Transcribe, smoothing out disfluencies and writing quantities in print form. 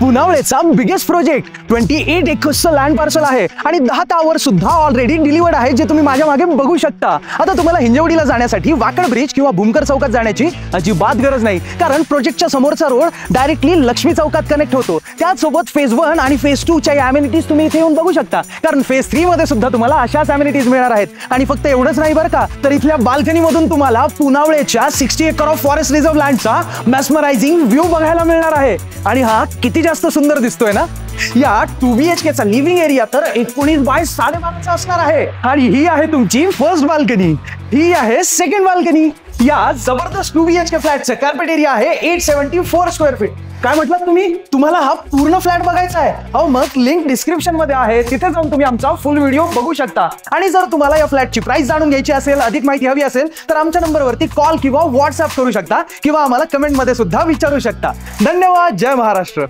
पुनावळेचा biggest project 28 एकर्सचं land parcel आहे आणि 10 tower सुद्धा ऑलरेडी डिलिव्हर्ड आहे, जे तुम्ही माझ्या मागे बघू शकता। आता तुम्हाला हिंजवडीला जाण्यासाठी वाकड ब्रिज किंवा भूमकर चौकात जाण्याची अजिबात गरज नाही, कारण प्रोजेक्टच्या समोरचा रोड डायरेक्टली लक्ष्मी चौकात कनेक्ट होतो। त्याचसोबत फेज 1 आणि फेज 2 च्या अमेनिटीज तुम्ही इथे येऊन बघू शकता, कारण फेज 3 मध्ये सुद्धा तुम्हाला अशाच अमेनिटीज मिळणार आहेत। आणि फक्त एवढंच नाही बरं का, तर इथल्या बाल्कनी मधून तुम्हाला पुनावळेच्या 60 एकर ऑफ फॉरेस्ट रिझर्व लँडचा मेस्मरायझिंग व्ह्यू बघायला मिळणार आहे। आणि हा किती जास्त सुंदर दिसतोय ना। या 2 BHK चा लिव्हिंग एरिया तर 19 बाय 12.5 असणार आहे। आणि ही आहे तुमची फर्स्ट बाल्कनी, ही आहे सेकंड बाल्कनी। या जबरदस्त 2 BHK फ्लॅटचं कार्पेट एरिया आहे 874 स्क्वेअर फीट। काय म्हटलं तुम्ही? तुम्हाला हा पूर्ण फ्लॅट बघायचा आहे? हो, मग लिंक डिस्क्रिप्शन मध्ये आहे, तिथे जाऊन तुम्ही आमचा फुल व्हिडिओ बघू शकता। आणि जर तुम्हाला या फ्लॅटची प्राइस जाणून घ्यायची असेल, अधिक माहिती हवी असेल, तर आमच्या नंबरवरती कॉल किंवा व्हॉट्सअप करू शकता किंवा आम्हाला कमेंट मध्ये सुद्धा विचारू शकता। धन्यवाद। जय महाराष्ट्र।